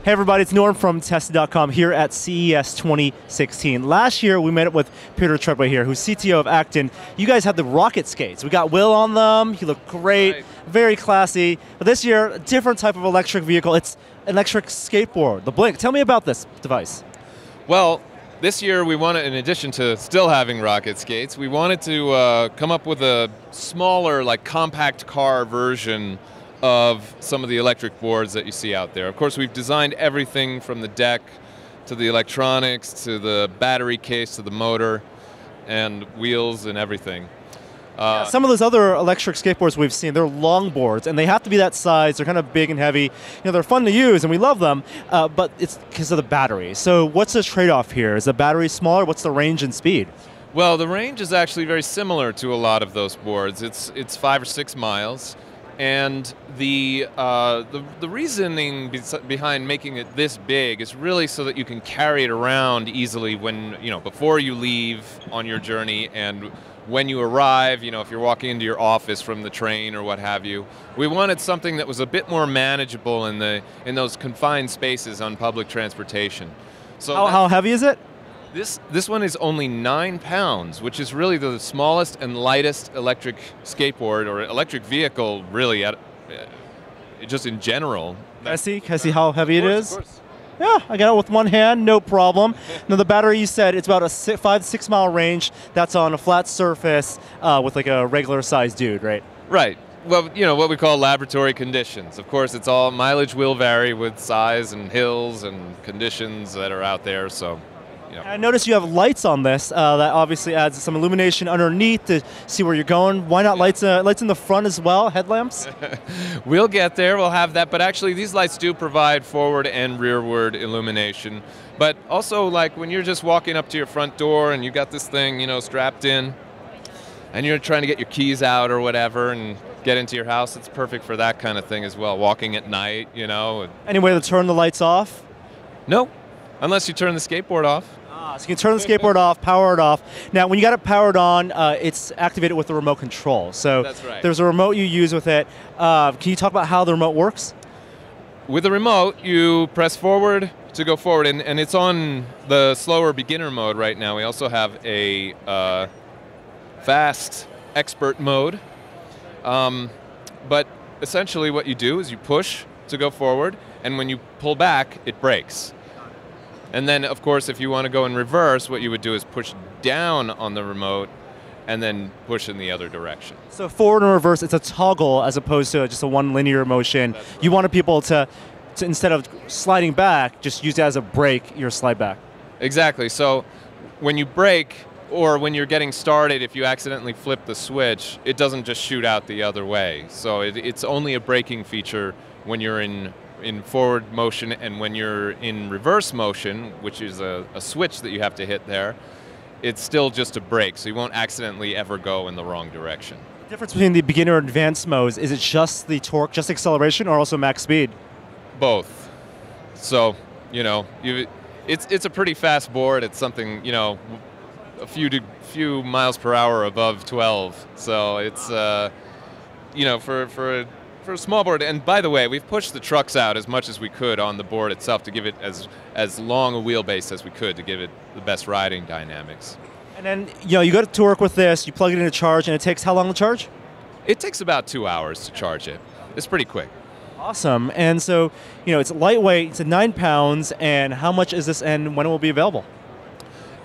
Hey everybody, it's Norm from Tested.com here at CES 2016. Last year we met up with Peter Treadway here, who's CTO of Acton. You guys had the rocket skates. We got Will on them, he looked great, right. Very classy. But this year, a different type of electric vehicle. It's electric skateboard, the Blink. Tell me about this device. Well, this year we wanted, in addition to still having rocket skates, we wanted to come up with a smaller, like compact car version of some of the electric boards that you see out there. Of course, we've designed everything from the deck to the electronics to the battery case to the motor and wheels and everything. Yeah, some of those other electric skateboards we've seen, they're long boards, and they have to be that size. They're kind of big and heavy. You know, they're fun to use, and we love them, but it's because of the battery. So what's the trade-off here? Is the battery smaller? What's the range and speed? Well, the range is actually very similar to a lot of those boards. It's 5 or 6 miles. And the reasoning behind making it this big is really so that you can carry it around easily when, before you leave on your journey and when you arrive, if you're walking into your office from the train or what have you. We wanted something that was a bit more manageable in those confined spaces on public transportation. So how heavy is it? This one is only 9 pounds, which is really the smallest and lightest electric skateboard or electric vehicle, really, just in general. Can I see how heavy it is? Of course. Yeah, I got it with one hand, no problem. Now the battery, you said, it's about a 5 to 6 mile range. That's on a flat surface with like a regular sized dude, right? Right. Well, what we call laboratory conditions. Of course, it's all mileage will vary with size and hills and conditions that are out there, so. I noticed you have lights on this. That obviously adds some illumination underneath to see where you're going. Why not lights in the front as well, headlamps? We'll get there, we'll have that, but actually these lights do provide forward and rearward illumination. But also, like when you're just walking up to your front door and you got this thing, strapped in, and you're trying to get your keys out or whatever and get into your house, it's perfect for that kind of thing as well. Walking at night, Any way to turn the lights off? No, unless you turn the skateboard off. So you can turn the skateboard off, power it off. Now, when you got it powered on, it's activated with the remote control. So that's right. There's a remote you use with it. Can you talk about how the remote works? With the remote, you press forward to go forward, and it's on the slower beginner mode right now. We also have a fast expert mode. But essentially what you do is you push to go forward, and when you pull back, it brakes. And then, of course, if you want to go in reverse, what you would do is push down on the remote and then push in the other direction. So forward and reverse, it's a toggle as opposed to just a one linear motion. Right. You want people to, instead of sliding back, just use it as a brake, your slide back. Exactly. So when you brake or when you're getting started, if you accidentally flip the switch, it doesn't just shoot out the other way. So it's only a braking feature when you're in forward motion, and when you're in reverse motion, which is a switch that you have to hit there, it's still just a brake, so you won't accidentally ever go in the wrong direction. The difference between the beginner and advanced modes, is it just the torque, just acceleration, or also max speed? Both. So, it's a pretty fast board. It's something, a few miles per hour above 12. So it's, for a small board, and by the way, we've pushed the trucks out as much as we could on the board itself to give it as long a wheelbase as we could to give it the best riding dynamics. And then, you go to work with this, you plug it in to charge, and it takes how long to charge? It takes about 2 hours to charge it. It's pretty quick. Awesome. And so, it's lightweight, it's at 9 pounds, and how much is this and when it will be available?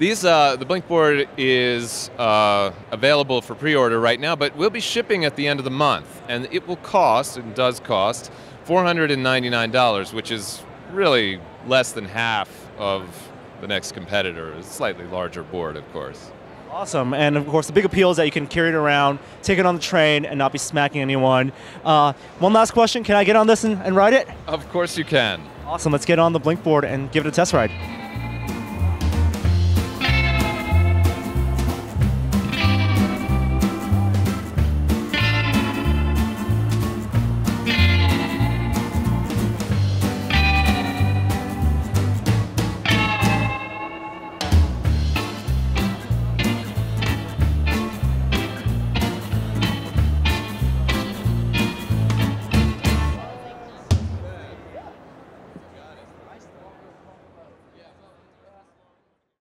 The Blink board is available for pre-order right now, but we'll be shipping at the end of the month, and it will cost, and does cost, $499, which is really less than half of the next competitor. It's a slightly larger board, of course. Awesome, and of course the big appeal is that you can carry it around, take it on the train, and not be smacking anyone. One last question, can I get on this and ride it? Of course you can. Awesome, let's get on the Blink board and give it a test ride.